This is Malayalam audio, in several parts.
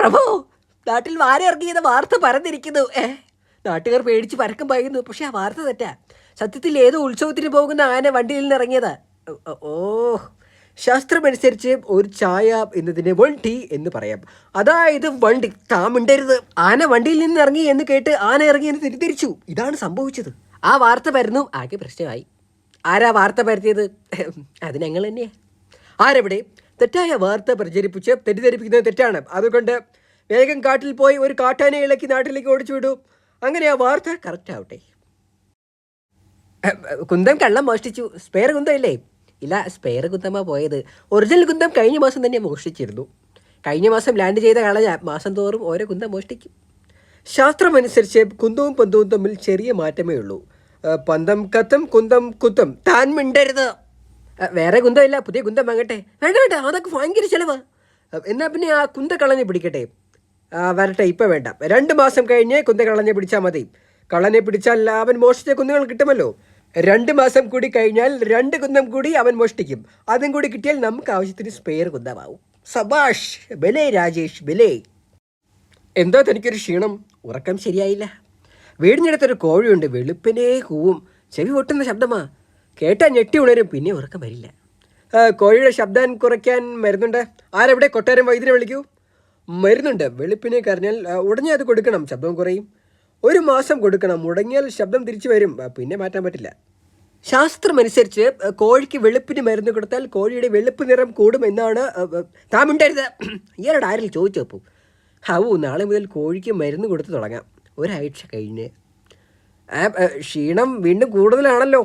പ്രഭു, നാട്ടിൽ ആന ഇറങ്ങിയെന്ന വാർത്ത പരന്നിരിക്കുന്നു. നാട്ടുകാർ പേടിച്ച് പരക്കം പായുന്നു. പക്ഷെ ആ വാർത്ത തെറ്റാ. സത്യത്തിൽ ഏതോ ഉത്സവത്തിന് പോകുന്ന ആന വണ്ടിയിൽ നിന്ന് ഇറങ്ങിയതാ. ഓ, ശാസ്ത്രമനുസരിച്ച് ഒരു ചായ എന്നതിനെ വണ്ടി എന്ന് പറയാം. അതായത് വണ്ടി. താമിണ്ടരുത്. ആന വണ്ടിയിൽ നിന്ന് ഇറങ്ങി എന്ന് കേട്ട് ആന ഇറങ്ങിയെന്ന് തിരിച്ചു. ഇതാണ് സംഭവിച്ചത്. ആ വാർത്ത പരന്നു, ആകെ പ്രശ്നമായി. ആരാ വാർത്ത പരത്തിയത്? അത് ഞങ്ങൾ തന്നെയാ. ആരെവിടെ? തെറ്റായ വാർത്ത പ്രചരിപ്പിച്ച് തെറ്റിദ്ധരിപ്പിക്കുന്നത് തെറ്റാണ്. അതുകൊണ്ട് വേഗം കാട്ടിൽ പോയി ഒരു കാട്ടാനെ ഇളക്കി നാട്ടിലേക്ക് ഓടിച്ചു വിടൂ. അങ്ങനെ ആ വാർത്ത കറക്റ്റ് ആവട്ടെ. കുന്തം കള്ളം മോഷ്ടിച്ചു. സ്പെയർ കുന്തമില്ലേ? ഇല്ല, സ്പെയർ കുന്തമാ പോയത്. ഒറിജിനൽ കുന്തം കഴിഞ്ഞ മാസം തന്നെ മോഷ്ടിച്ചിരുന്നു. കഴിഞ്ഞ മാസം ലാൻഡ് ചെയ്ത കളഞ്ഞ മാസം തോറും ഓരോ കുന്തം മോഷ്ടിക്കും. ശാസ്ത്രമനുസരിച്ച് കുന്തവും പന്തവും തമ്മിൽ ചെറിയ മാറ്റമേ ഉള്ളൂ. പന്തം കത്തും, കുന്തം കുത്തും. താൻ മിണ്ടരുത്. വേറെ കുന്തമില്ല, പുതിയ കുന്തം വാങ്ങട്ടെ. വേണ്ട, അതൊക്കെ ഭയങ്കര ചിലവാ. എന്നാൽ പിന്നെ ആ കുന്ത കളഞ്ഞ് പിടിക്കട്ടെ. വരട്ടെ, ഇപ്പം വേണ്ട. 2 മാസം കഴിഞ്ഞ് കുന്ത കളഞ്ഞ് പിടിച്ചാൽ മതി. കള്ളനെ പിടിച്ചാൽ അവൻ മോഷ്ടിച്ച കുന്നുകൾ കിട്ടുമല്ലോ. 2 മാസം കൂടി കഴിഞ്ഞാൽ 2 കുന്തം കൂടി അവൻ മോഷ്ടിക്കും. അതും കൂടി കിട്ടിയാൽ നമുക്ക് ആവശ്യത്തിന് സ്പെയർ കുന്തമാവും. സബാഷ്, ബലേ രാജേഷ്, ബലേ. എന്താ തനിക്കൊരു ക്ഷീണം? ഉറക്കം ശരിയായില്ല. വീടിനടുത്തൊരു കോഴിയുണ്ട്. വെളുപ്പിനെ കൂവും. ചെവി പൊട്ടുന്ന ശബ്ദമാ. കേട്ടാൽ ഞെട്ടി ഉണരും. പിന്നെ ഉറക്കം വരില്ല. കോഴിയുടെ ശബ്ദം കുറയ്ക്കാൻ മരുന്നുണ്ട്. ആരെവിടെ? കൊട്ടാരം വൈദ്യനെ വിളിക്കൂ. മരുന്നുണ്ട്. വെളുപ്പിനെ കരഞ്ഞാൽ ഉടനെ അത് കൊടുക്കണം. ശബ്ദം കുറയും. 1 മാസം കൊടുക്കണം. മുടങ്ങിയാൽ ശബ്ദം തിരിച്ചു വരും. പിന്നെ മാറ്റാൻ പറ്റില്ല. ശാസ്ത്രമനുസരിച്ച് കോഴിക്ക് വെളുപ്പിന് മരുന്ന് കൊടുത്താൽ കോഴിയുടെ വെളുപ്പ് നിറം കൂടുമെന്നാണ്. താമുണ്ടായിരുന്നത്. ഇയാളുടെ ആരിൽ ചോദിച്ചപ്പോൾ നാളെ മുതൽ കോഴിക്ക് മരുന്ന് കൊടുത്ത് തുടങ്ങാം. 1 ആഴ്ച കഴിഞ്ഞ്. ക്ഷീണം വീണ്ടും കൂടുതലാണല്ലോ.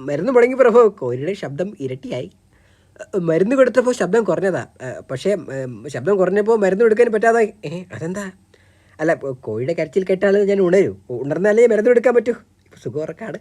മരുന്ന് മുടങ്ങി പ്രഭു. കോഴിയുടെ ശബ്ദം ഇരട്ടിയായി. മരുന്ന് കൊടുത്തപ്പോൾ ശബ്ദം കുറഞ്ഞതാ. പക്ഷേ ശബ്ദം കുറഞ്ഞപ്പോൾ മരുന്ന് കൊടുക്കാൻ പറ്റാതായി. അതെന്താ? അല്ല, കോഴിയുടെ കരച്ചിൽ കേട്ടാൽ ഞാൻ ഉണരൂ. ഉണർന്നാലേ മരുന്ന് എടുക്കാൻ പറ്റൂ. സുഖം ഉറക്കാണ്.